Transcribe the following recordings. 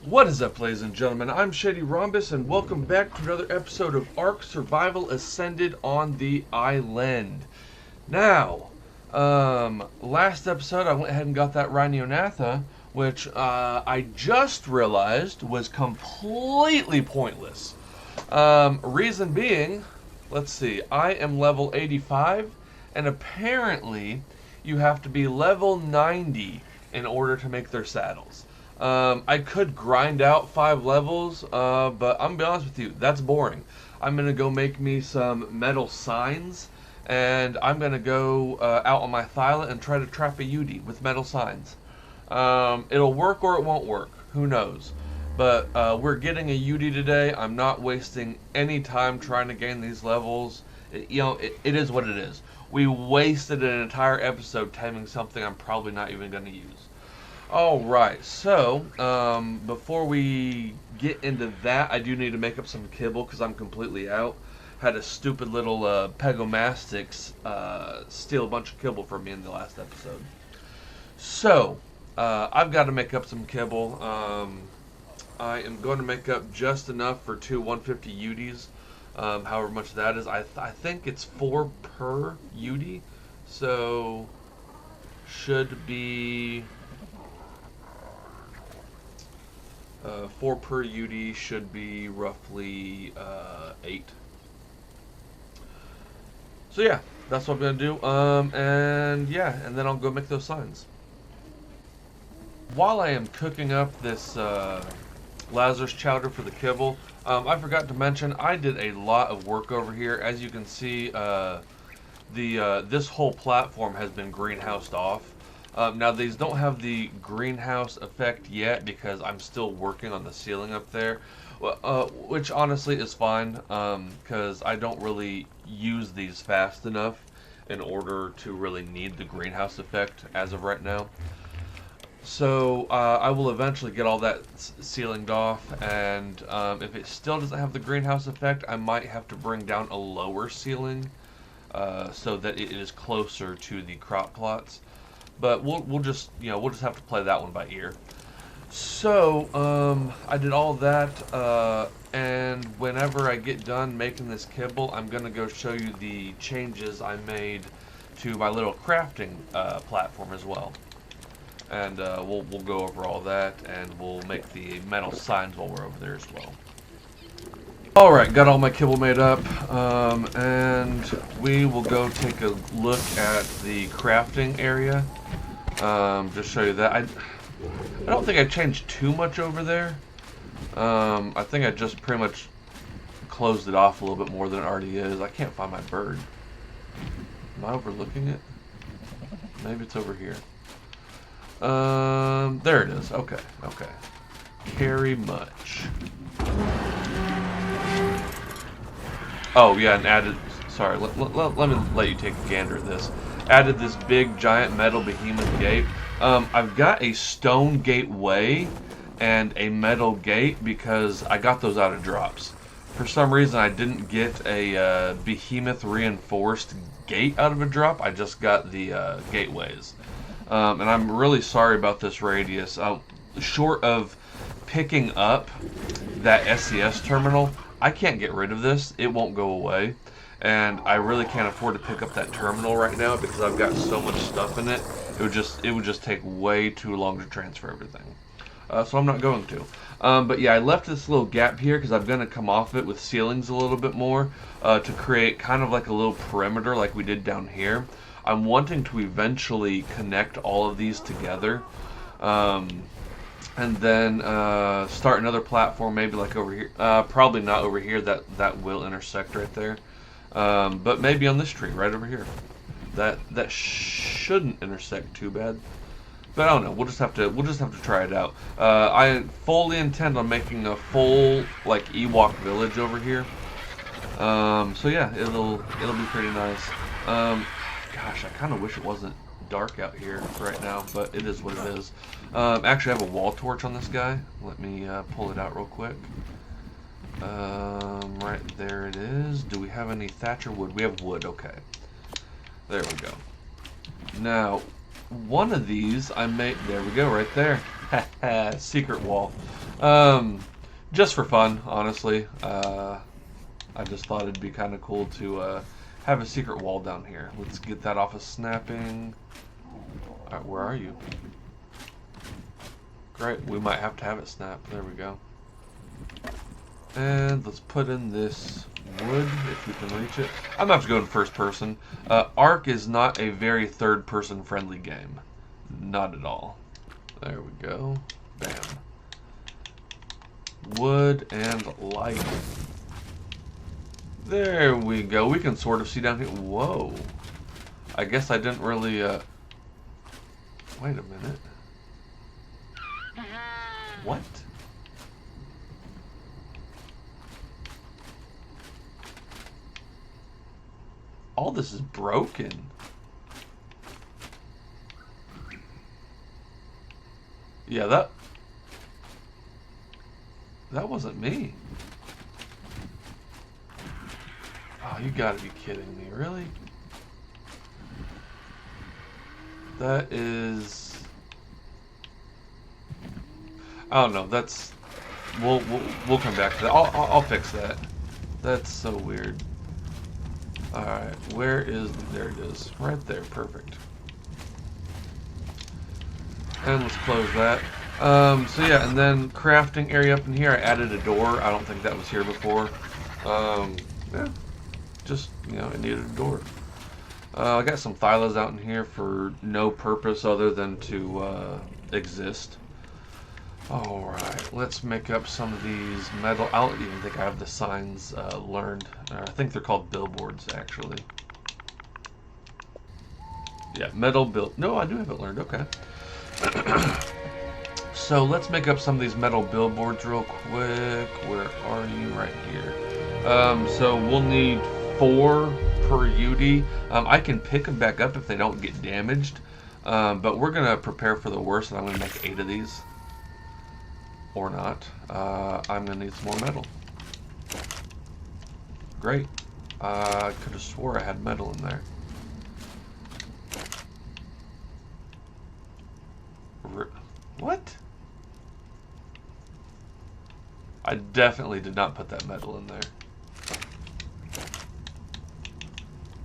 What is up, ladies and gentlemen? I'm Shady Rhombus, and welcome back to another episode of Ark Survival Ascended on the Island. Now, last episode I went ahead and got that Rhynionatha, which I just realized was completely pointless. Reason being, let's see, I am level 85, and apparently you have to be level 90 in order to make their saddles. I could grind out 5 levels, but I'm gonna be honest with you, that's boring. I'm gonna go make me some metal signs, and I'm gonna go out on my Thyla and try to trap a Yudi with metal signs. It'll work or it won't work, who knows. But we're getting a Yudi today. I'm not wasting any time trying to gain these levels. It is what it is. We wasted an entire episode taming something I'm probably not even gonna use. Alright, so, before we get into that, I do need to make up some kibble because I'm completely out. Had a stupid little Pegomastix steal a bunch of kibble from me in the last episode. So, I've got to make up some kibble. I am going to make up just enough for 2 150 UDs, however much that is. I think it's 4 per UD, so should be... 4 per UD should be roughly 8. So yeah, that's what I'm gonna do. And yeah, and then I'll go make those signs. While I am cooking up this Lazarus chowder for the kibble, I forgot to mention I did a lot of work over here. As you can see, this whole platform has been greenhoused off. Now these don't have the greenhouse effect yet because I'm still working on the ceiling up there, which honestly is fine because I don't really use these fast enough in order to really need the greenhouse effect as of right now. So I will eventually get all that ceilinged off, and if it still doesn't have the greenhouse effect, I might have to bring down a lower ceiling so that it is closer to the crop plots. But we'll just have to play that one by ear. So I did all that, and whenever I get done making this kibble, I'm gonna go show you the changes I made to my little crafting platform as well. And we'll go over all that, and we'll make the metal signs while we're over there as well. Alright, got all my kibble made up, and we will go take a look at the crafting area. Just show you that. I don't think I changed too much over there. I think I just pretty much closed it off a little bit more than it already is. I can't find my bird. Am I overlooking it? Maybe it's over here. There it is. Okay, okay. Carry much. Oh, yeah, and added... Sorry, let me let you take a gander at this. Added this big, giant metal behemoth gate. I've got a stone gateway and a metal gate because I got those out of drops. For some reason, I didn't get a behemoth reinforced gate out of a drop. I just got the gateways. And I'm really sorry about this radius. Short of picking up that SCS terminal, I can't get rid of this. It won't go away. And I really can't afford to pick up that terminal right now because I've got so much stuff in it. It would just take way too long to transfer everything. So I'm not going to. But yeah, I left this little gap here because I'm going to come off it with ceilings a little bit more to create kind of like a little perimeter like we did down here. I'm wanting to eventually connect all of these together. And then start another platform, maybe like over here. Probably not over here. That will intersect right there. But maybe on this tree right over here. That shouldn't intersect too bad. But I don't know. We'll just have to try it out. I fully intend on making a full like Ewok village over here. So yeah, it'll be pretty nice. Gosh, I kind of wish it wasn't dark out here right now, but it is what it is. Actually, I have a wall torch on this guy. Let me pull it out real quick. Right there it is. Do we have any thatch or wood? We have wood, okay. There we go. Now, one of these I made, there we go, right there. Secret wall. Just for fun, honestly. I just thought it'd be kind of cool to have a secret wall down here. Let's get that off of snapping. Alright, where are you? Great, we might have to have it snap. There we go. And let's put in this wood, if we can reach it. I'm going to have to go in first person. Ark is not a very third person friendly game. Not at all. There we go. Bam. Wood and light. There we go. We can sort of see down here. Whoa. I guess I didn't really, wait a minute. What? All this is broken. Yeah, that wasn't me. Oh, you gotta be kidding me, really? That is... I don't know, that's... We'll come back to that. I'll fix that. That's so weird. Alright, where is... There it is. Right there, perfect. And let's close that. So yeah, and then crafting area up in here, I added a door. I don't think that was here before. Yeah, just, you know, it needed a door. I got some thylas out in here for no purpose other than to exist. Alright, let's make up some of these metal. I don't even think I have the signs learned. I think they're called billboards, actually. Yeah, metal bill. No, I do have it learned. Okay. So let's make up some of these metal billboards real quick. Where are you? Right here. So we'll need 4 per UD. I can pick them back up if they don't get damaged. But we're going to prepare for the worst, and I'm going to make 8 of these. Or not. I'm going to need some more metal. Great. I could have swore I had metal in there. What? I definitely did not put that metal in there.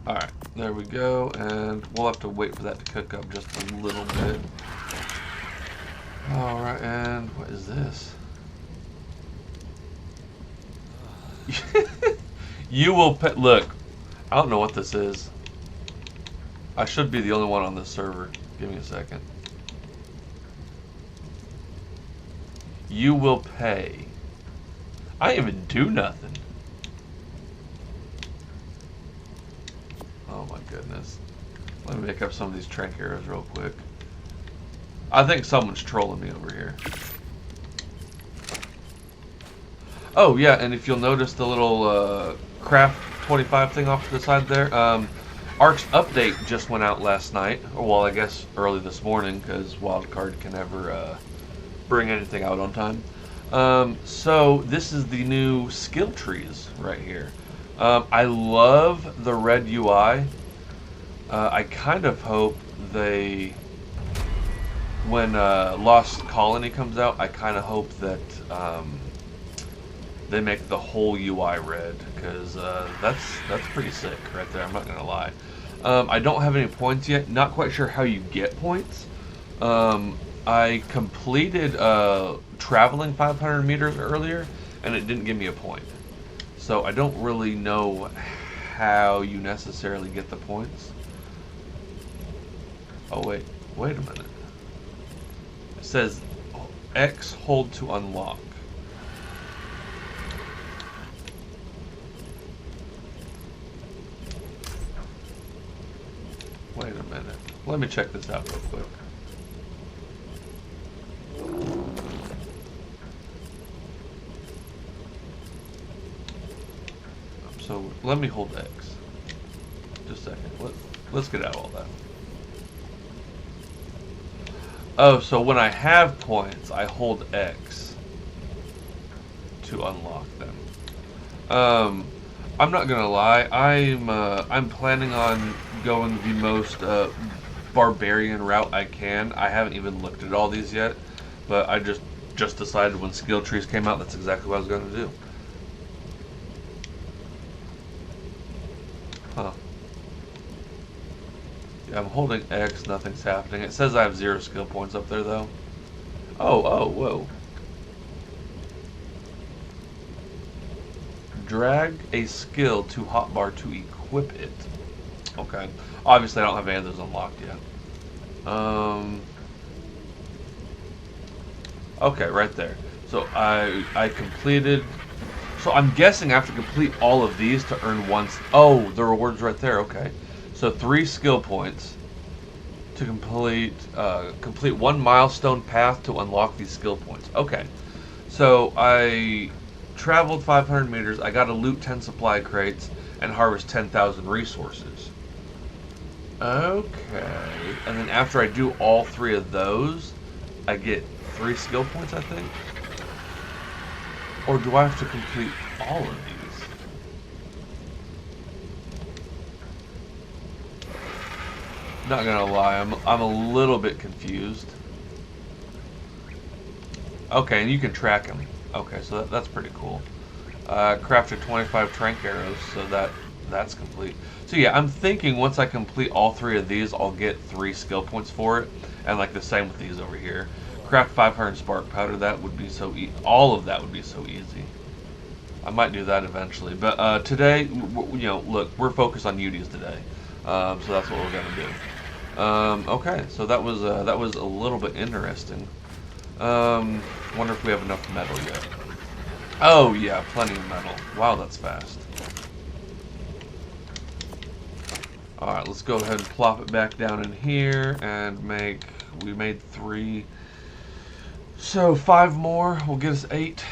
Alright, there we go, and we'll have to wait for that to cook up just a little bit. Alright, and what is this? You will pet. Look, I don't know what this is. I should be the only one on this server. Give me a second. You will pay. I didn't even do nothing. Oh my goodness. Let me make up some of these trank arrows real quick. I think someone's trolling me over here. Oh yeah, and if you'll notice the little craft 25 thing off to the side there, Ark's update just went out last night, or well, I guess early this morning, because Wildcard can never bring anything out on time. So this is the new skill trees right here. I love the red UI. I kind of hope they, when Lost Colony comes out, I kind of hope that they make the whole UI red, because that's pretty sick right there. I'm not gonna lie. I don't have any points yet. Not quite sure how you get points. I completed traveling 500 meters earlier, and it didn't give me a point. So I don't really know how you necessarily get the points. Oh wait a minute. It says X hold to unlock. Wait a minute. Let me check this out real quick. So let me hold X. Just a second. Let's get out of all that. Oh, so when I have points, I hold X to unlock them. I'm not gonna lie. I'm planning on going the most barbarian route I can. I haven't even looked at all these yet, but I just just decided when skill trees came out that's exactly what I was going to do. Huh. Yeah, I'm holding X, nothing's happening. It says I have 0 skill points up there, though. Oh, whoa. Drag a skill to hotbar to equip it. Okay. Obviously, I don't have any of those unlocked yet. Okay, right there. So I completed. So I'm guessing I have to complete all of these to earn one. Oh, the reward's right there. Okay. So 3 skill points to complete 1 milestone path to unlock these skill points. Okay. So I traveled 500 meters. I got to loot 10 supply crates and harvest 10,000 resources. Okay. And then after I do all 3 of those, I get 3 skill points, I think. Or do I have to complete all of these? Not gonna lie, I'm a little bit confused. Okay, and you can track them. Okay, so that's pretty cool. Crafted 25 trank arrows, so that's complete. So yeah, I'm thinking once I complete all 3 of these, I'll get 3 skill points for it, and like the same with these over here. Craft 500 spark powder. That would be so easy. All of that would be so easy. I might do that eventually, but today, look, we're focused on UDs today, so that's what we're gonna do. Okay, so that was a little bit interesting. Wonder if we have enough metal yet. Oh yeah, plenty of metal. Wow, that's fast. All right, let's go ahead and plop it back down in here and we made 3. So 5 more will get us 8.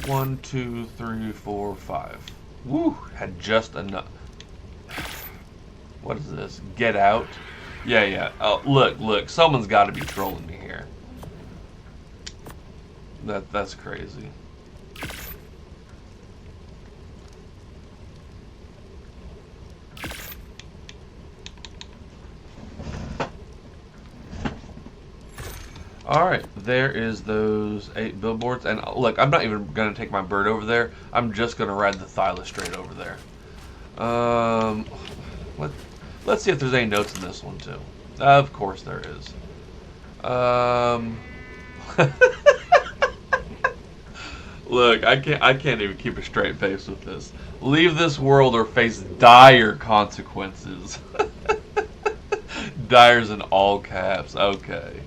1, 2, 3, 4, 5. Woo! Had just enough. What is this? Get out? Yeah. Oh, look. Someone's got to be trolling me here. That's crazy. Alright, there is those 8 billboards. And look, I'm not even going to take my bird over there. I'm just going to ride the Thyla straight over there. Let's see if there's any notes in this one, too. Of course there is. Look, I can't even keep a straight face with this. Leave this world or face dire consequences. Dire's in all caps. Okay.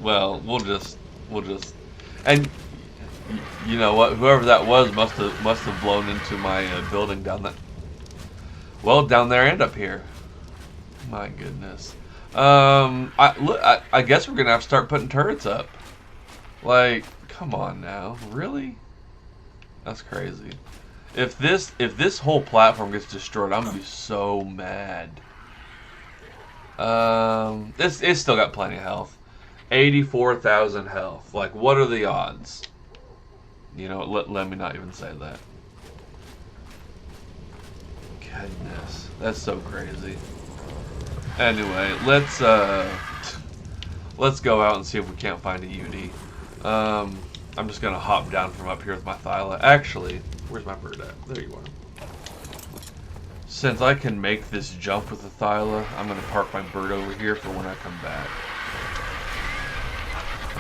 Well, we'll just, and you know what? Whoever that was must have blown into my building down that. Well, down there and up here. My goodness. I guess we're gonna have to start putting turrets up. Like, come on now, really? That's crazy. If this whole platform gets destroyed, I'm gonna be so mad. It's still got plenty of health. 84,000 health. Like, what are the odds? You know, let me not even say that. Goodness, that's so crazy. Anyway, let's go out and see if we can't find a UD. I'm just gonna hop down from up here with my Thyla. Actually, where's my bird at? There you are. Since I can make this jump with the Thyla, I'm gonna park my bird over here for when I come back.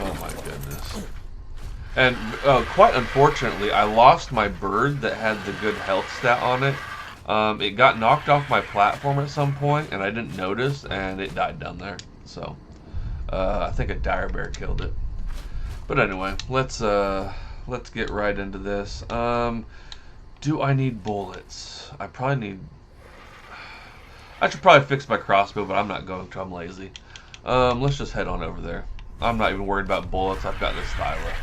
Oh my goodness. And quite unfortunately, I lost my bird that had the good health stat on it. It got knocked off my platform at some point, and I didn't notice, and it died down there. So, I think a dire bear killed it. But anyway, let's get right into this. Do I need bullets? I should probably fix my crossbow, but I'm not going to. I'm lazy. Let's just head on over there. I'm not even worried about bullets. I've got this Thyla.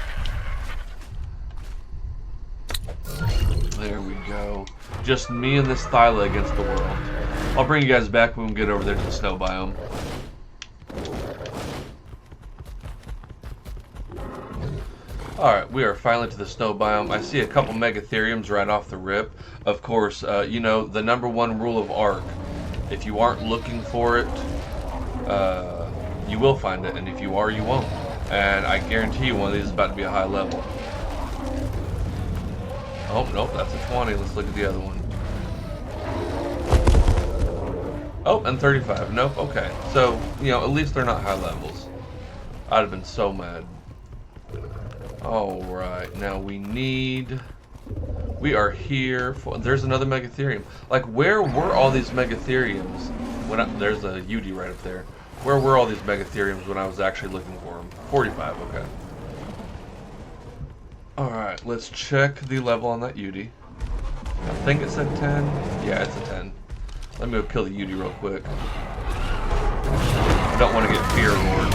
There we go. Just me and this Thyla against the world. I'll bring you guys back when we get over there to the snow biome. Alright, we are finally to the snow biome. I see a couple Megatheriums right off the rip. Of course, you know, the #1 rule of Ark. If you aren't looking for it, you will find it, and if you are, you won't. And I guarantee you one of these is about to be a high level. Oh, nope, that's a 20. Let's look at the other one. Oh, and 35. Nope, okay. So, you know, at least they're not high levels. I'd have been so mad. Alright, now we are here for... There's another Megatherium. Like, where were all these Megatheriums there's a UD right up there. Where were all these Megatheriums when I was actually looking for them? 45, okay. Alright, let's check the level on that UD. I think it said 10. Yeah, it's a 10. Let me go kill the UD real quick. I don't want to get fear roared.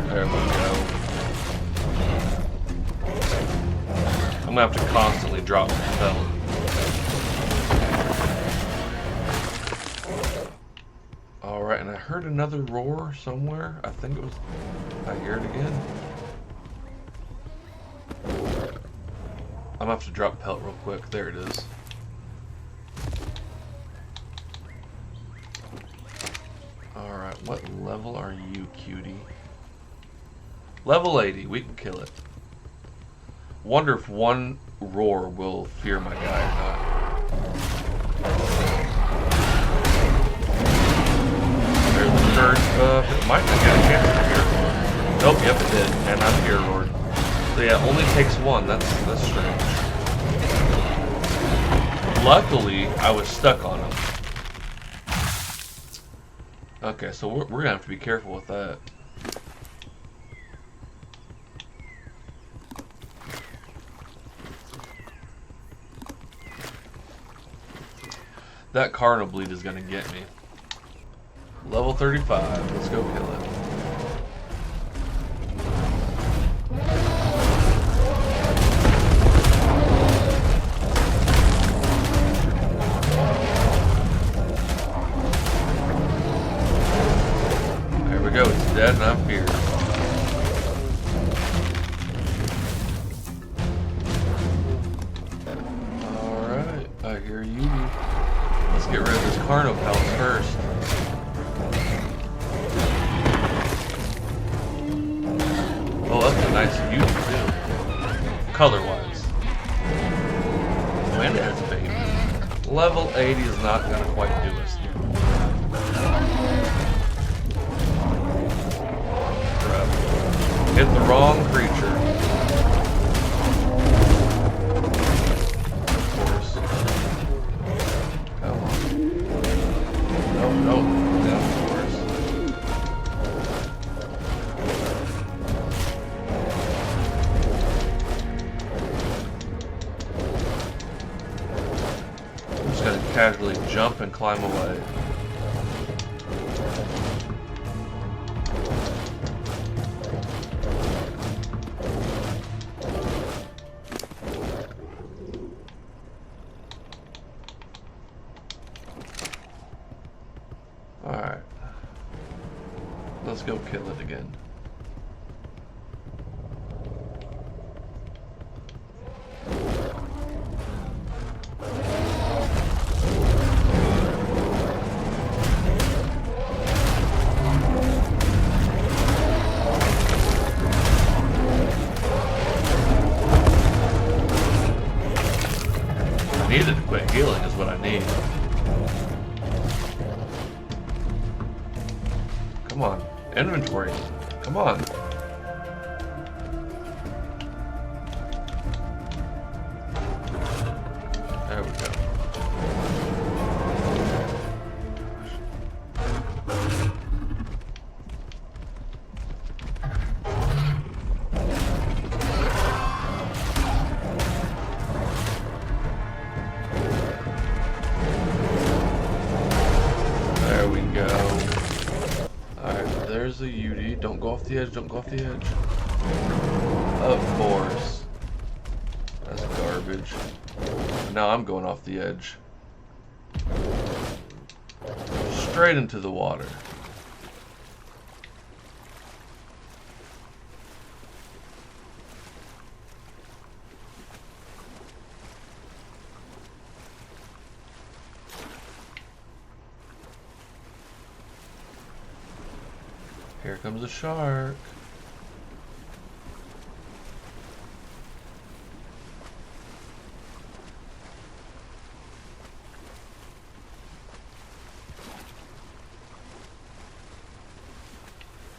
There we go. I'm gonna have to constantly drop the spell. Alright, and I heard another roar somewhere. I think it was... I hear it again. I'm gonna have to drop pelt real quick. There it is. Alright, what level are you, cutie? Level 80. We can kill it. Wonder if one roar will fear my guy or not. There's the curse of... It might not get a chance to fear roar. Nope, yep it did. And I'm fear roared. So yeah, it only takes one. That's strange. Luckily, I was stuck on him. Okay, so we're gonna have to be careful with that. That Cardinal Bleed is gonna get me. Level 35. Let's go kill it. There we go. It's dead and I'm feared. Alright. I hear you. Let's get rid of this Carno Palace first. Oh, that's a nice view too. Color-wise. And it has a baby. Level 80 is not gonna quite do us. Crap. Hit the wrong creature. Casually jump and climb away. Alright. Let's go kill it again. Needed to quit healing is what I need. Come on. Inventory. Come on. There we go. There's the UD. Don't go off the edge. Don't go off the edge. Of course. That's garbage. Now I'm going off the edge. Straight into the water. Here comes a shark.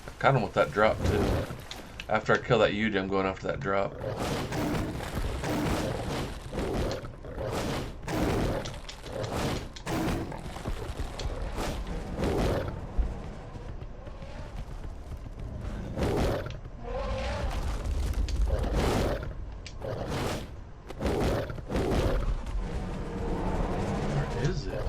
I kind of want that drop too. After I kill that Yudi, I'm going after that drop. Where is it?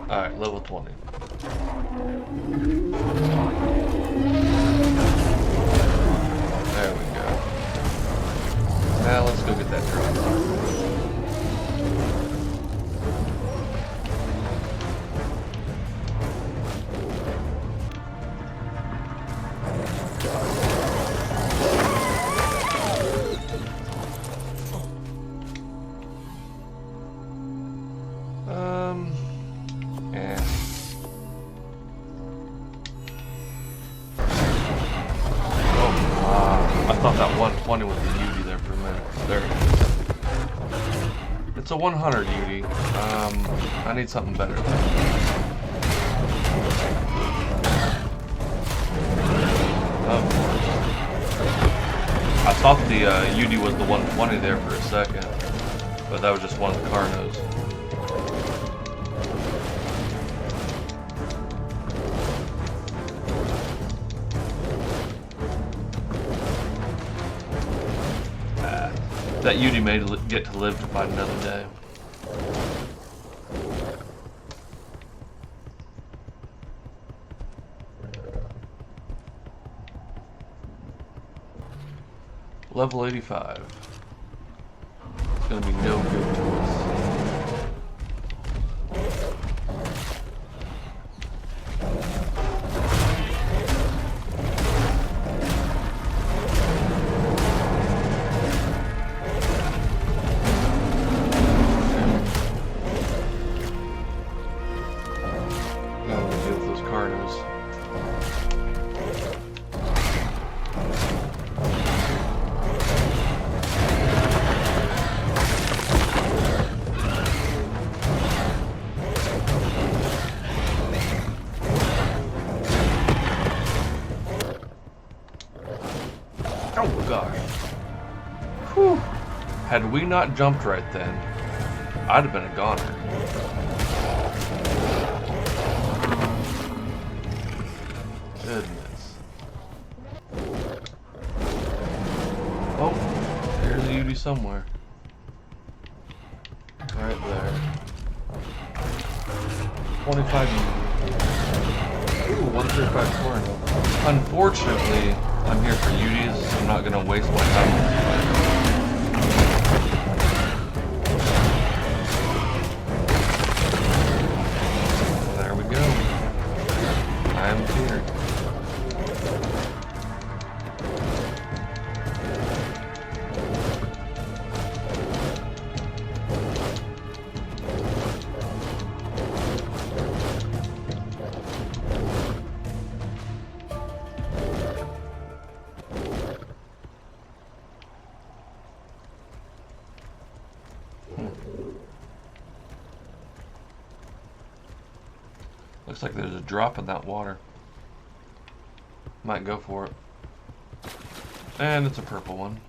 Alright, level 20. There we go. Now let's go get that drop. I thought that 120 was the Yudi there for a minute. There it is. It's a 100 Yudi. I need something better though. Of course. I thought the Yudi was the 120 there for a second, but that was just one of the Carnos. That Yudi may get to live to fight another day. Level 85. It's gonna be no good to us. Oh gosh. Whew. Had we not jumped right then, I'd have been a goner. Goodness. Oh, there's a Yudi somewhere. Right there. 25 Yudi. Ooh, 135 Torrent. Unfortunately, I'm here for Yudis, so I'm not going to waste my time with you. There we go. I am here. Looks like there's a drop in that water. Might go for it. And it's a purple one.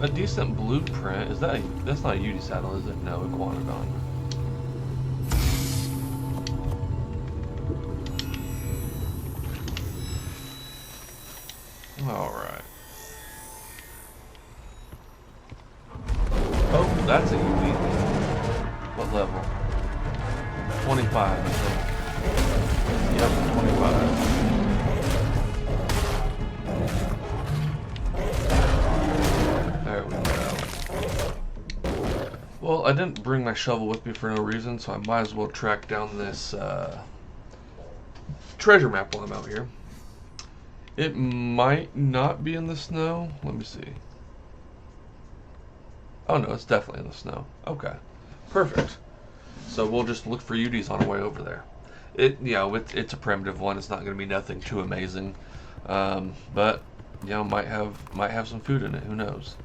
A decent blueprint. Is that that's not a Yudi saddle, is it? No, Iguanodon. Yep, 25. There we go. Well, I didn't bring my shovel with me for no reason, so I might as well track down this treasure map while I'm out here. It might not be in the snow. Let me see. Oh no, it's definitely in the snow. Okay, perfect. So we'll just look for UDs on our way over there. It's a primitive one. It's not going to be nothing too amazing, but might have some food in it. Who knows?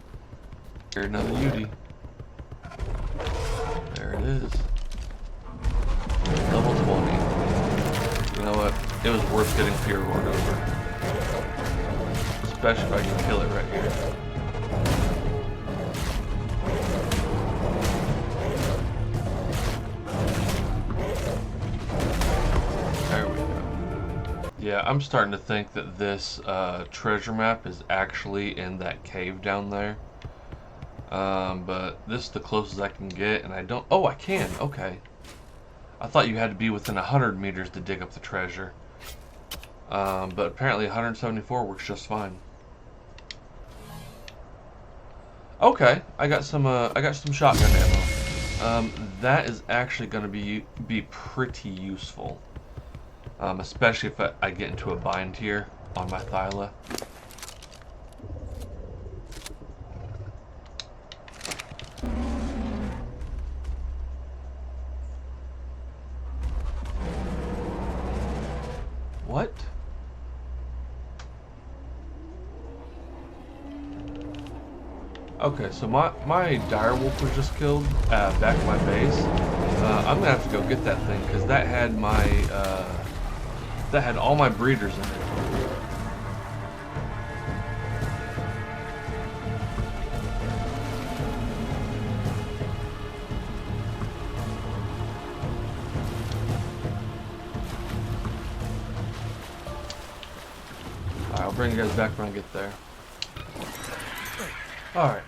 Here's another UD. There it is. Level 20. You know what? It was worth getting Fear Lord over, especially if I can kill it right here. Yeah, I'm starting to think that this treasure map is actually in that cave down there. But this is the closest I can get, and I don't... Oh, I can! Okay. I thought you had to be within 100 meters to dig up the treasure. But apparently 174 works just fine. Okay, I got some shotgun ammo. That is actually going to be pretty useful. Especially if I get into a bind here on my Thyla. What? Okay, so my direwolf was just killed back at my base. I'm gonna have to go get that thing because that had all my breeders in it. Alright, I'll bring you guys back when I get there. Alright,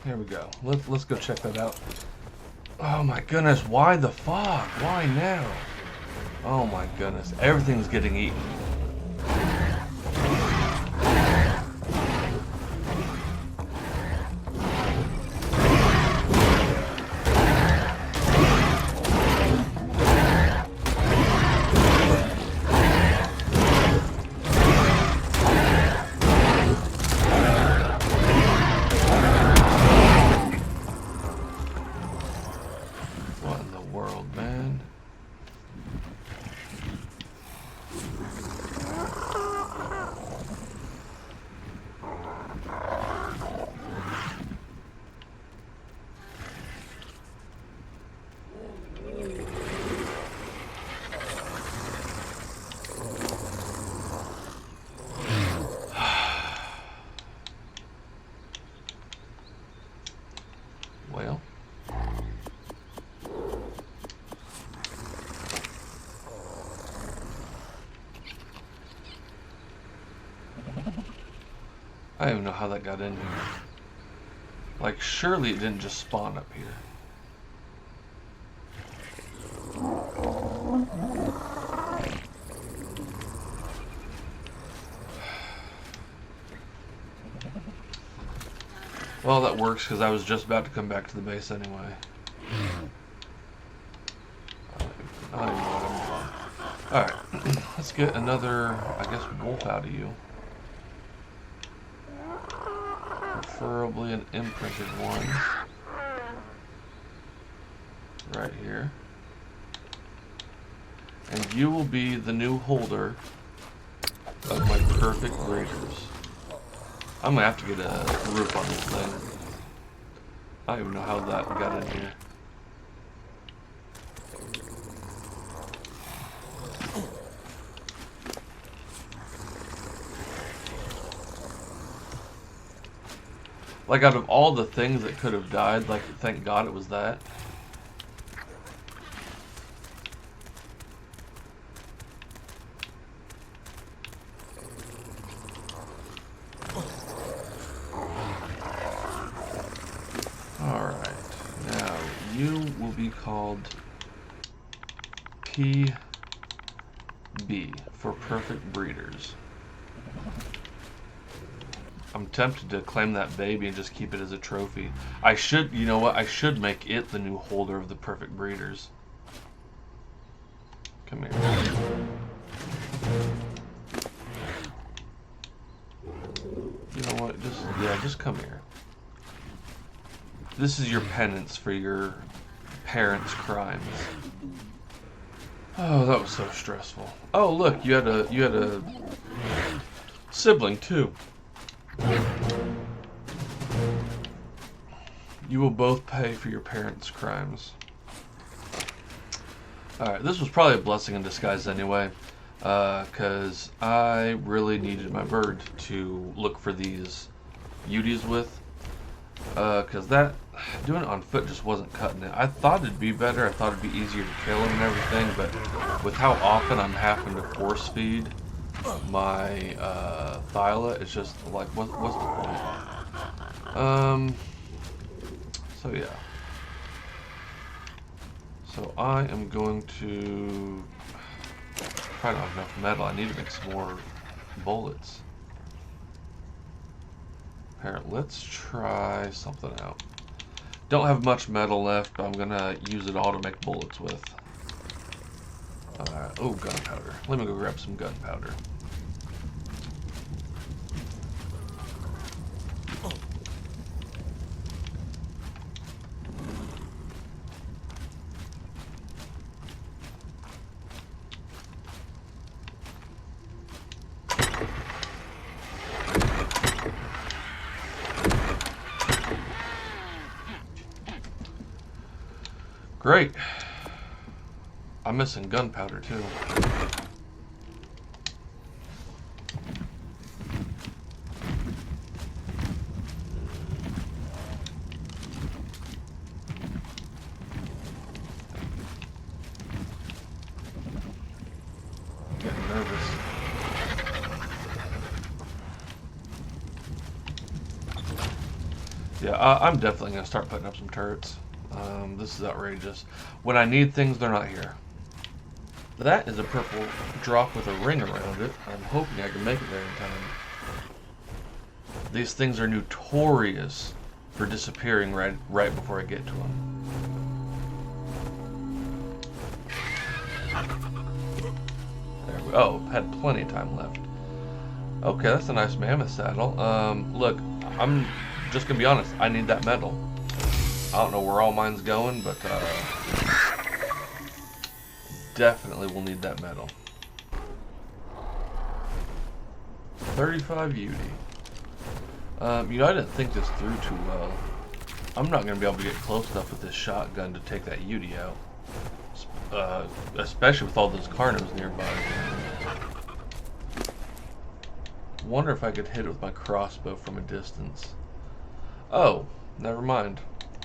here we go. Let's go check that out. Oh my goodness, why the fuck? Why now? Oh my goodness, everything's getting eaten. What in the world, man? Well, I don't even know how that got in here. Like, surely it didn't just spawn up here. Well, that works because I was just about to come back to the base anyway. I don't even know what I'm doing. Alright, let's get another, I guess, wolf out of you. Preferably an imprinted one. Right here. And you will be the new holder of my perfect breeders. I'm gonna have to get a roof on this thing. I don't even know how that got in here. Like, out of all the things that could have died, like, thank God it was that. Alright, now you will be called P B for perfect breeders. I'm tempted to claim that baby and just keep it as a trophy. I should, you know what? I should make it the new holder of the perfect breeders. Come here. You know what? Just come here. This is your penance for your parents' crimes. Oh, that was so stressful. Oh, look, you had a sibling too. You will both pay for your parents' crimes. Alright, this was probably a blessing in disguise anyway, because I really needed my bird to look for these Uties with, because doing it on foot just wasn't cutting it. I thought it'd be better, I thought it'd be easier to kill him and everything, but with how often I'm having to force feed my Thyla, it's just like, what's the point? So yeah. So I am going to probably not have enough metal. I need to make some more bullets. Here, let's try something out. Don't have much metal left, but I'm gonna use it all to make bullets with. Oh, gunpowder. Let me go grab some gunpowder. Great. I'm missing gunpowder too. Getting nervous. Yeah, I'm definitely going to start putting up some turrets. This is outrageous. When I need things, they're not here. That is a purple drop with a ring around it. I'm hoping I can make it there in time. These things are notorious for disappearing right before I get to them. There we go. Oh, had plenty of time left. Okay, that's a nice mammoth saddle. Look, I'm just gonna be honest. I need that metal. I don't know where all mine's going, but definitely will need that metal. 35 UD. I didn't think this through too well. I'm not going to be able to get close enough with this shotgun to take that UD out. Especially with all those Carnos nearby. Wonder if I could hit it with my crossbow from a distance. Oh, never mind.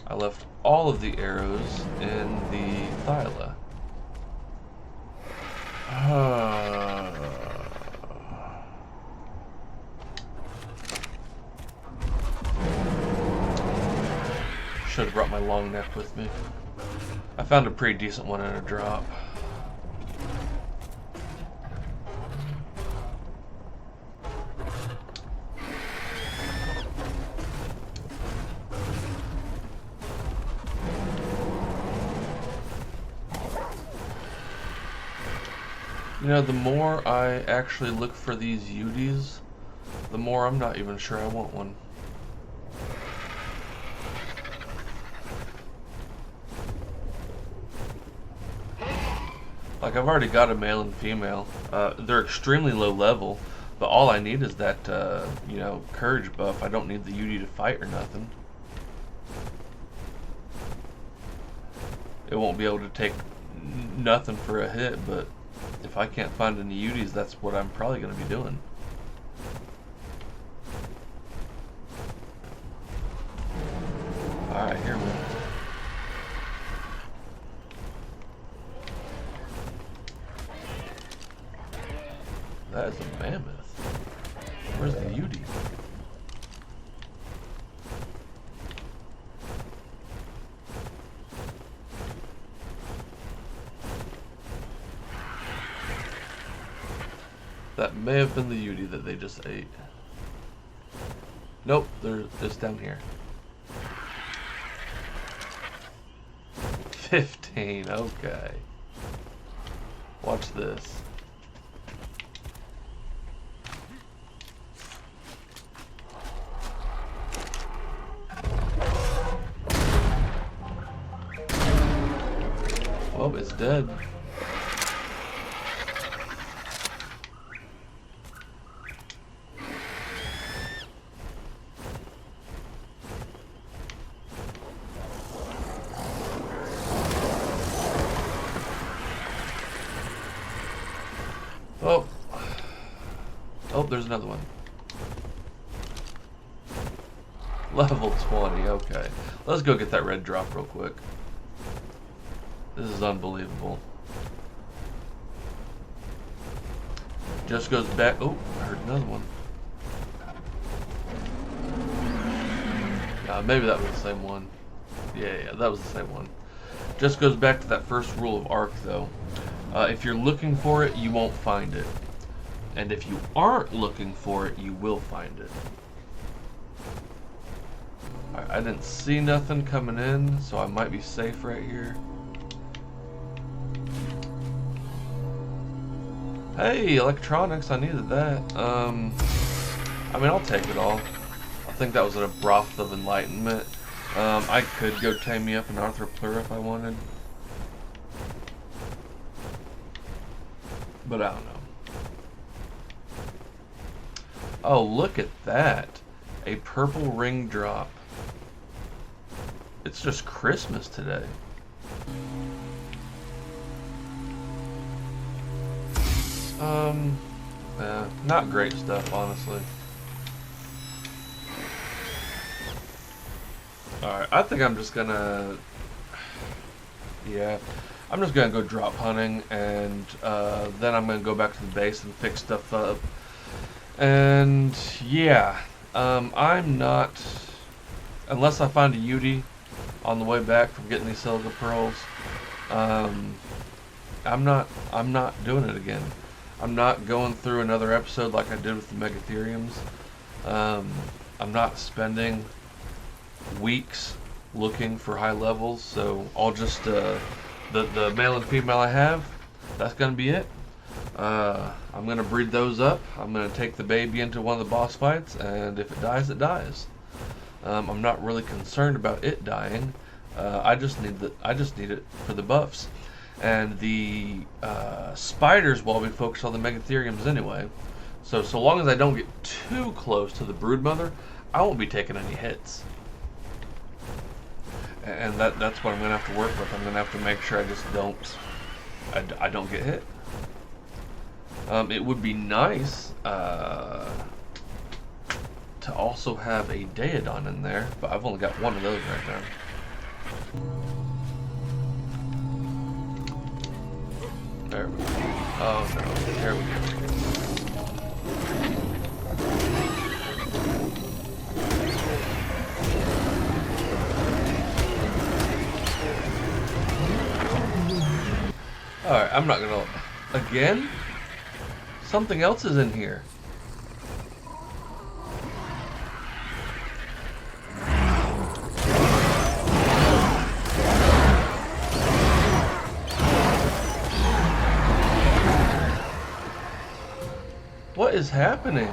I left all of the arrows in the Thyla. Should have brought my long neck with me. I found a pretty decent one in a drop. You know, the more I actually look for these UDs, the more I'm not even sure I want one. Like, I've already got a male and female. They're extremely low level, but all I need is that, courage buff. I don't need the UD to fight or nothing. It won't be able to take nothing for a hit, but if I can't find any UDs, that's what I'm probably going to be doing. Alright, here we go. That is a mammoth. Where's the UD? That may have been the Yudi that they just ate. Nope, they're just down here. 15, okay. Watch this. Oh, it's dead. Oh. Oh, there's another one. Level 20, okay. Let's go get that red drop real quick. This is unbelievable. Just goes back. Oh, I heard another one. Maybe that was the same one. Yeah, that was the same one. Just goes back to that first rule of Ark, though. If you're looking for it, you won't find it. And if you aren't looking for it, you will find it. Alright, I didn't see nothing coming in, so I might be safe right here. Hey, electronics, I needed that. I mean, I'll take it all. I think that was a broth of enlightenment. I could go tame me up an Arthropleura if I wanted. But I don't know. Oh, look at that. A purple ring drop. It's just Christmas today. Not great stuff, honestly. Alright, I think I'm just gonna... Yeah, I'm just gonna go drop hunting, and then I'm gonna go back to the base and fix stuff up. And yeah, I'm not... Unless I find a Yudi on the way back from getting these silica pearls, I'm not doing it again. I'm not going through another episode like I did with the Megatheriums. I'm not spending weeks looking for high levels, so I'll just the male and female I have, that's gonna be it. I'm gonna breed those up. I'm gonna take the baby into one of the boss fights, and if it dies, it dies. I'm not really concerned about it dying. I just need it for the buffs. And the spiders will be focused on the Megatheriums anyway. So long as I don't get too close to the Broodmother, I won't be taking any hits. And that's what I'm gonna have to work with. I'm gonna have to make sure I just I don't get hit. It would be nice to also have a Daedon in there, but I've only got one of those right now. There we go. Oh no, there we go. Alright, I'm not gonna... Again? Something else is in here. What is happening?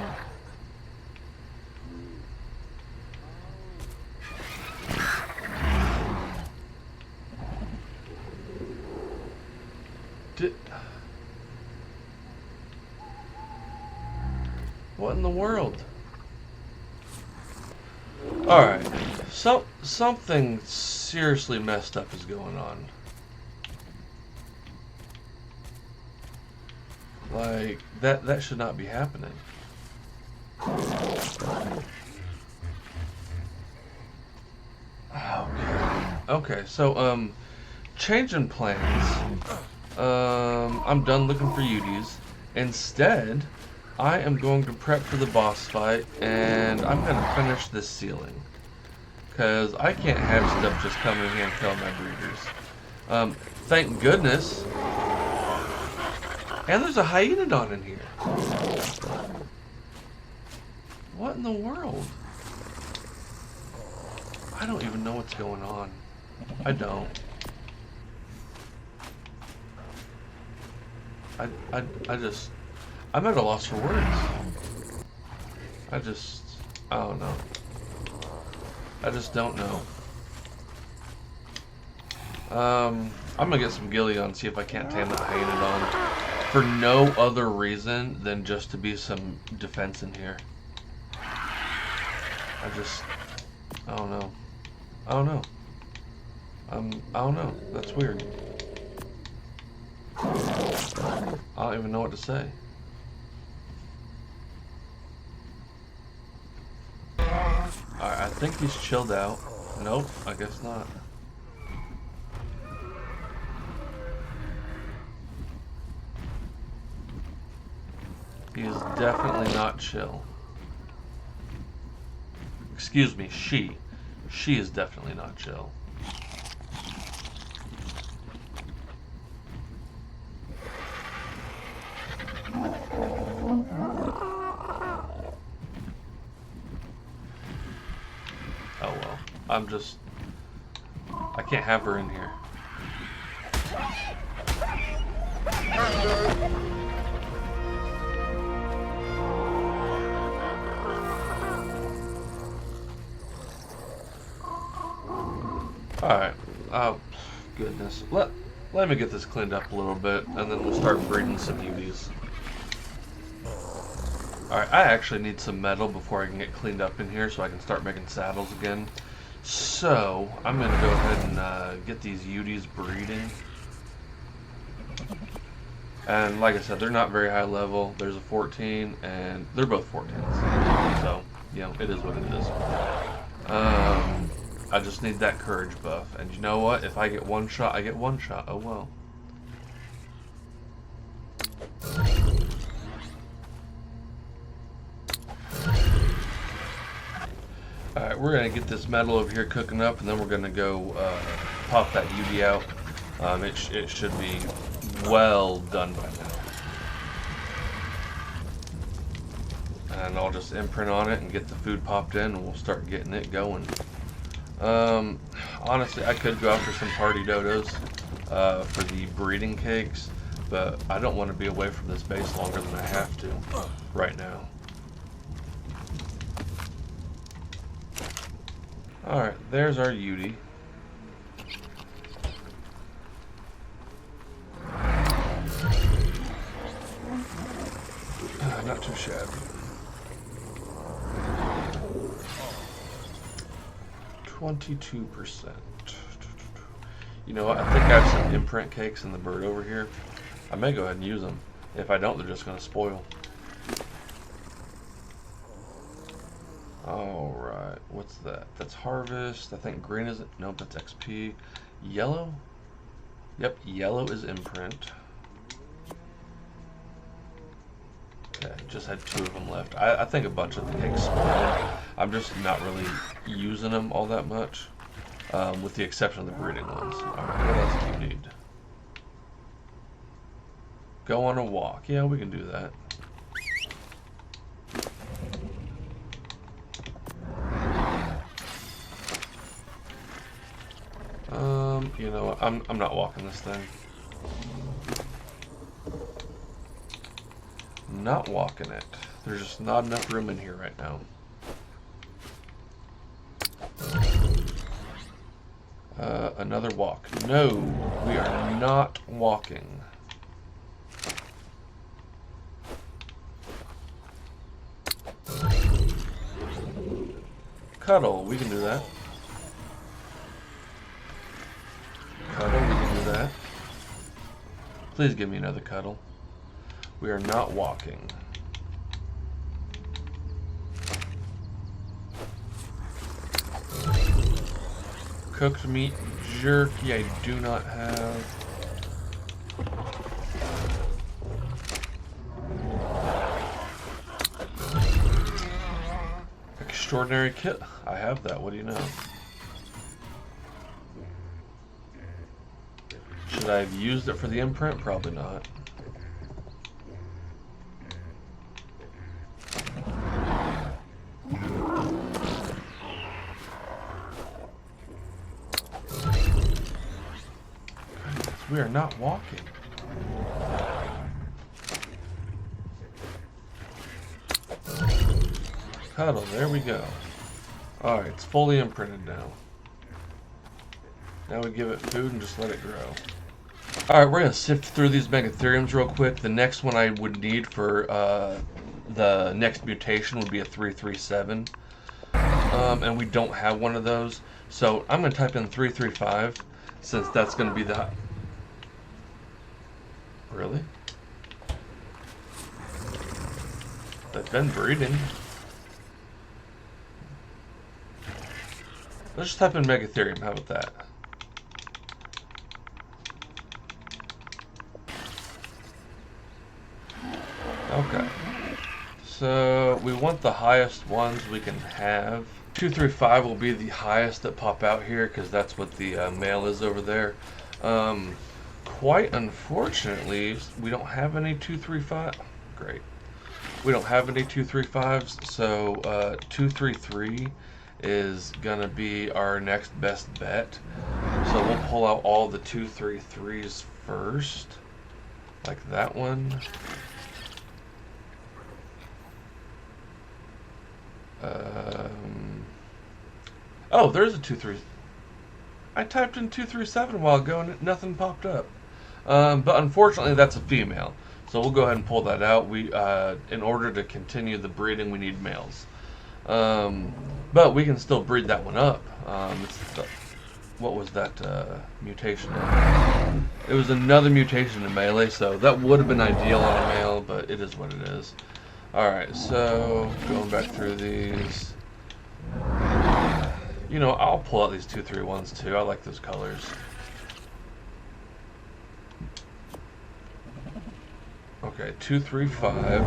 What in the world? Alright, something seriously messed up is going on. Like, that should not be happening. Okay, so, changing plans. I'm done looking for Yudis. Instead, I am going to prep for the boss fight, and I'm going to finish this ceiling. Because I can't have stuff just coming in here and killing my breeders. Thank goodness And there's a hyaenodon in here. What in the world? I don't even know what's going on. I don't. I'm at a loss for words. I don't know. I just don't know. I'm gonna get some Gillion and see if I can't tame that Hyaenodon for no other reason than just to be some defense in here. I don't know. I don't know. I don't know. That's weird. I don't even know what to say. Alright, I think he's chilled out. Nope, I guess not. He is definitely not chill. Excuse me, she. She is definitely not chill. Oh well. I can't have her in here. Alright. Oh, goodness. Let me get this cleaned up a little bit, and then we'll start breeding some Uties. Alright, I actually need some metal before I can get cleaned up in here so I can start making saddles again. So, I'm going to go ahead and get these Uties breeding. And like I said, they're not very high level. There's a 14, and they're both 14s. So, you know, it is what it is. I just need that courage buff. And you know what? If I get one shot, I get one shot. Oh well. Alright, we're going to get this metal over here cooking up, and then we're going to go pop that UD out. It should be well done by now. And I'll just imprint on it and get the food popped in, and we'll start getting it going. Honestly, I could go after some party dodos for the breeding cakes, but I don't want to be away from this base longer than I have to right now. Alright, there's our Udy. Not too shabby. 22%. You know what? I think I have some imprint cakes in the bird over here. I may go ahead and use them. If I don't, they're just going to spoil. Alright, what's that? That's harvest. I think green is... Nope, that's XP. Yellow? Yep, yellow is imprint. Okay, just had 2 of them left. I think a bunch of the cakes spoiled. I'm just not really using them all that much. With the exception of the breeding ones. Alright, what else do you need? Go on a walk. Yeah, we can do that. You know what? I'm not walking this thing. Not walking it. There's just not enough room in here right now. Another walk. No, we are not walking. Cuddle, we can do that. Cuddle, we can do that. Please give me another cuddle. We are not walking. Cooked meat jerky I do not have. Extraordinary kit. I have that. What do you know? Should I have used it for the imprint? Probably not. we are not walking. Cuddle, there we go. Alright, it's fully imprinted now. Now we give it food and just let it grow. Alright, we're going to sift through these Megatheriums real quick. The next one I would need for the next mutation would be a 337. And we don't have one of those. So I'm going to type in 335, since that's going to be the... Really? They've been breeding. Let's just type in Megatherium. How about that? Okay. So we want the highest ones we can have. 235 will be the highest that pop out here because that's what the male is over there. Quite unfortunately, we don't have any 235. Great. We don't have any 235s, so 233 is gonna be our next best bet. So we'll pull out all the 233s first, like that one. Oh, there's a 23. I typed in 237 a while ago and nothing popped up. But unfortunately, that's a female. So we'll go ahead and pull that out. We, in order to continue the breeding, we need males. But we can still breed that one up. What was that mutation? It was another mutation in melee, so that would have been ideal on a male, but it is what it is. Alright, so going back through these. You know, I'll pull out these 231s too. I like those colors. Okay, 235.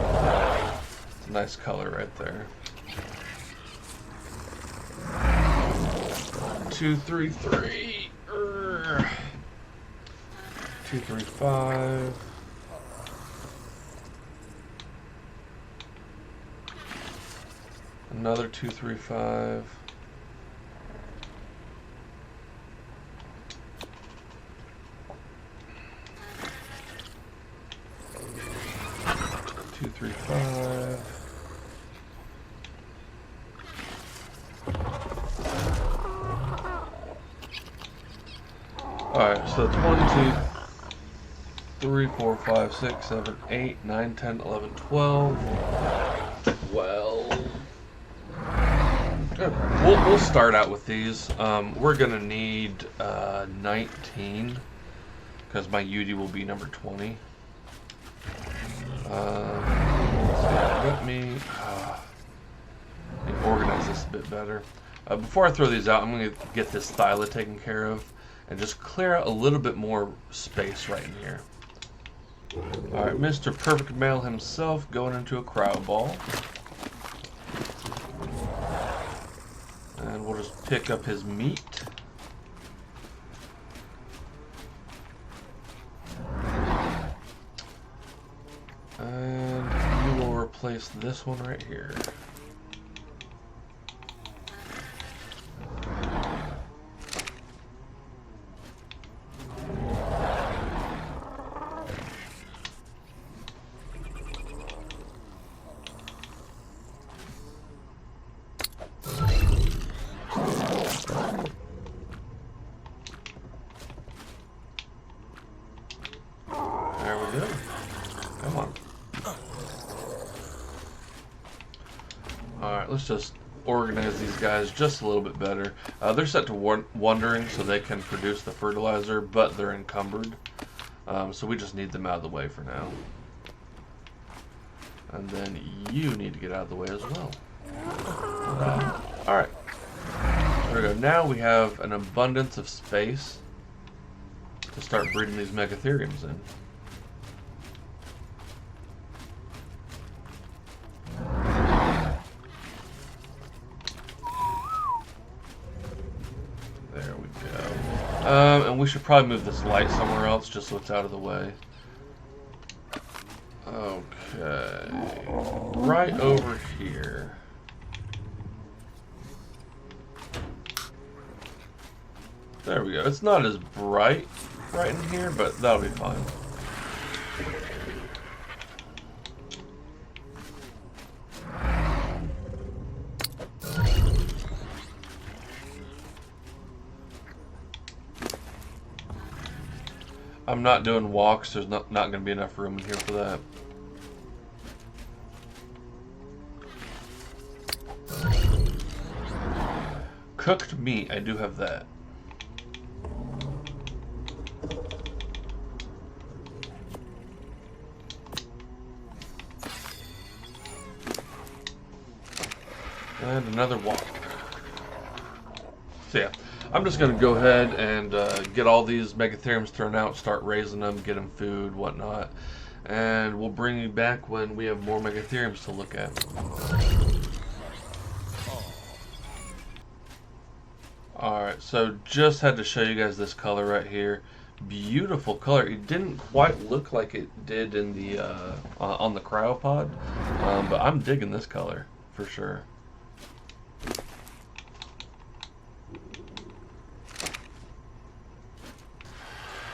It's a nice color right there. 233. 235. Another 235. Alright, so it's 1, 2, 3, 4, 5, 6, 7, 8, 9, 10, 11, 12. 12. Good. We'll start out with these. We're going to need 19, because my UD will be number 20. Let me organize this a bit better. Before I throw these out, I'm going to get this Thyla taken care of and just clear out a little bit more space right in here. Alright, Mr. Perfect Male himself going into a cryo ball. And we'll just pick up his meat. And you will replace this one right here. There we go. Come on. Alright, let's just organize these guys just a little bit better. They're set to wandering so they can produce the fertilizer, but they're encumbered. So we just need them out of the way for now. And then you need to get out of the way as well. Alright. There we go. Now we have an abundance of space to start breeding these Megatheriums in. There we go. And we should probably move this light somewhere else just so it's out of the way. Okay. Right over here. There we go. It's not as bright, right in here, but that'll be fine. I'm not doing walks. There's not going to be enough room in here for that. Cooked meat, I do have that. And another walk. So yeah, I'm just going to go ahead and get all these megatheriums thrown out, start raising them, get them food, whatnot. And we'll bring you back when we have more megatheriums to look at. Alright, so just had to show you guys this color right here. Beautiful color. It didn't quite look like it did in the on the cryopod, but I'm digging this color for sure.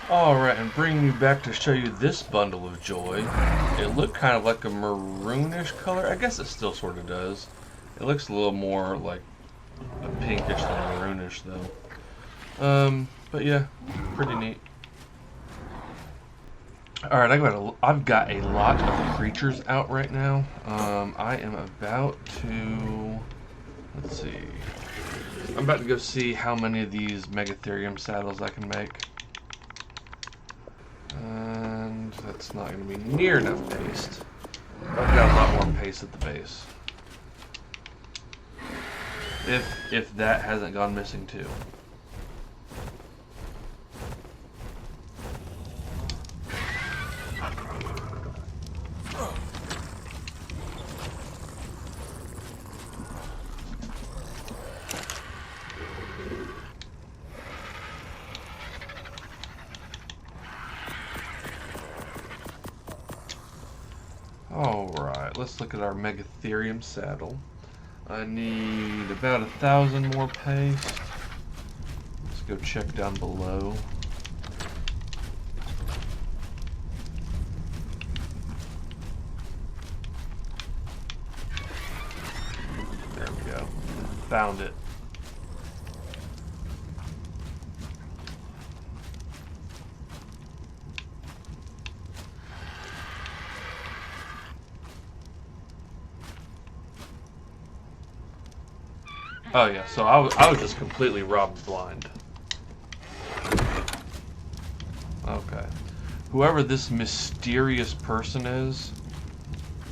Alright, and bringing you back to show you this bundle of joy. It looked kind of like a maroonish color. I guess it still sort of does. It looks a little more like a pinkish than maroonish though. But yeah, pretty neat. Alright, I've got a lot of creatures out right now. I am about to, let's see. I'm about to go see how many of these megatherium saddles I can make. And that's not going to be near enough paste. I've got a lot more paste at the base. If that hasn't gone missing too. Alright, let's look at our megatherium saddle. I need about 1,000 more paste. Let's go check down below. There we go. Found it. Oh yeah, so I was just completely robbed blind. Okay. Whoever this mysterious person is,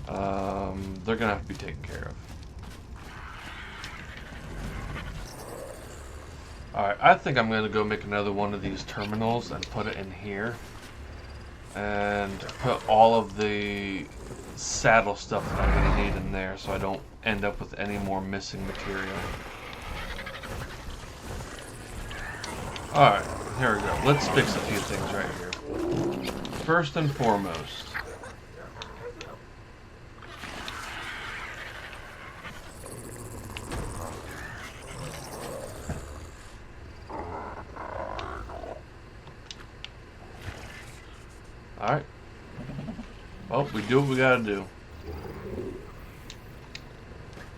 they're gonna have to be taken care of. Alright, I think I'm gonna go make another one of these terminals and put it in here. And put all of the saddle stuff that I'm gonna need in there so I don't end up with any more missing material. Alright, here we go. Let's fix a few things right here. First and foremost, alright. Well, we do what we gotta do.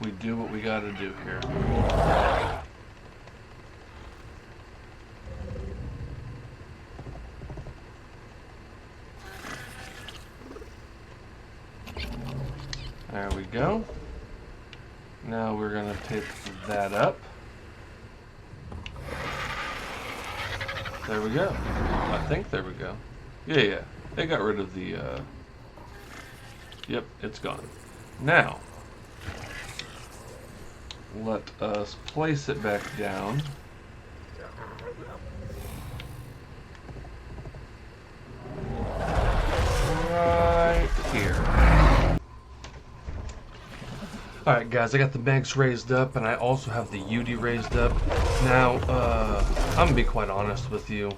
We do what we gotta do here. There we go. Now we're gonna tape that up. There we go. I think there we go. Yeah. They got rid of the, Yep, it's gone. Now, let us place it back down. Right here. Alright guys, I got the megs raised up and I also have the UD raised up. Now, I'm gonna be quite honest with you.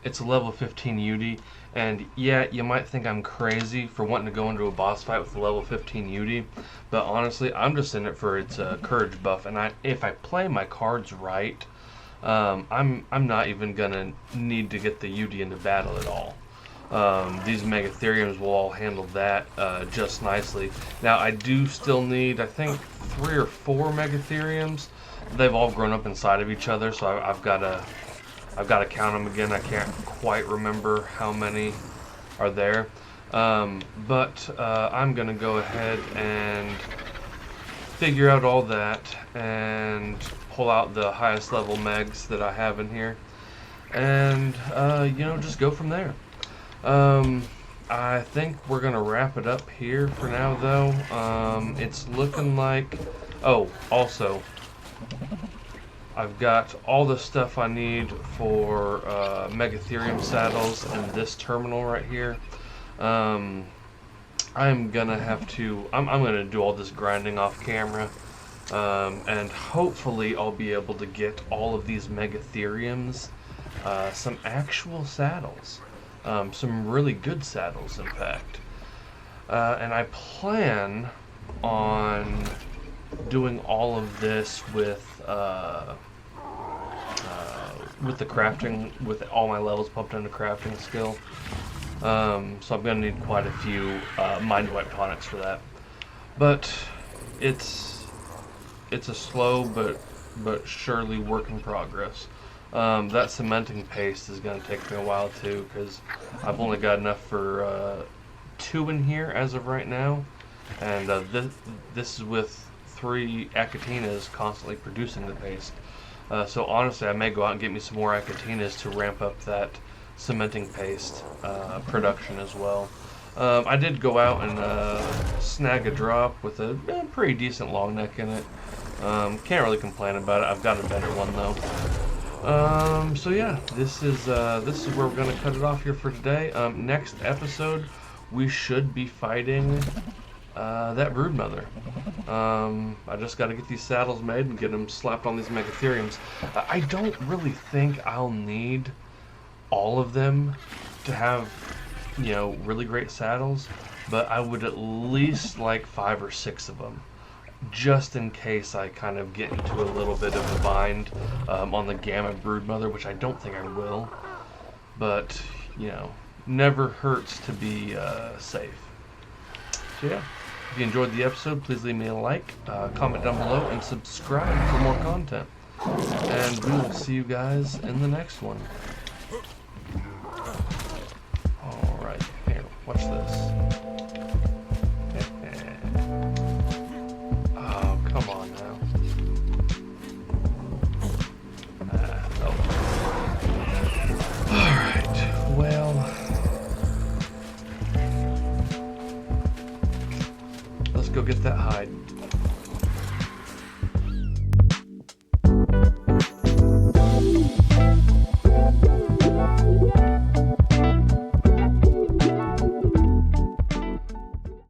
It's a level 15 UD, and yeah, you might think I'm crazy for wanting to go into a boss fight with a level 15 UD, but honestly, I'm just in it for its courage buff, and if I play my cards right, I'm not even gonna need to get the UD into battle at all. These Megatheriums will all handle that just nicely. Now I do still need, I think, 3 or 4 Megatheriums. They've all grown up inside of each other, so I've got to count them again. I can't quite remember how many are there. But I'm gonna go ahead and figure out all that and pull out the highest level megs that I have in here, and just go from there. I think we're gonna wrap it up here for now, though. It's looking like, oh, also I've got all the stuff I need for Megatherium saddles in this terminal right here. I'm gonna have to, I'm gonna do all this grinding off camera, and hopefully I'll be able to get all of these Megatheriums some actual saddles. Some really good saddles, in fact. And I plan on doing all of this with the crafting, with all my levels pumped into crafting skill. So I'm going to need quite a few mind wipe tonics for that. But it's a slow but surely work in progress. That cementing paste is going to take me a while too, because I've only got enough for 2 in here as of right now, and this is with 3 Acatinas constantly producing the paste. So honestly, I may go out and get me some more Acatinas to ramp up that cementing paste production as well. I did go out and snag a drop with a pretty decent long neck in it. Can't really complain about it. I've got a better one though. So yeah, this is where we're gonna cut it off here for today. Next episode, we should be fighting that Broodmother. I just got to get these saddles made and get them slapped on these Megatheriums. I don't really think I'll need all of them to have, really great saddles, but I would at least like 5 or 6 of them, just in case I kind of get into a little bit of a bind on the Gamma Broodmother, which I don't think I will, but never hurts to be safe. So yeah, if you enjoyed the episode, please leave me a like, comment down below, and subscribe for more content. And we will see you guys in the next one. Alright, here, watch this. Oh, come on now. Alright, well, let's go get that hide.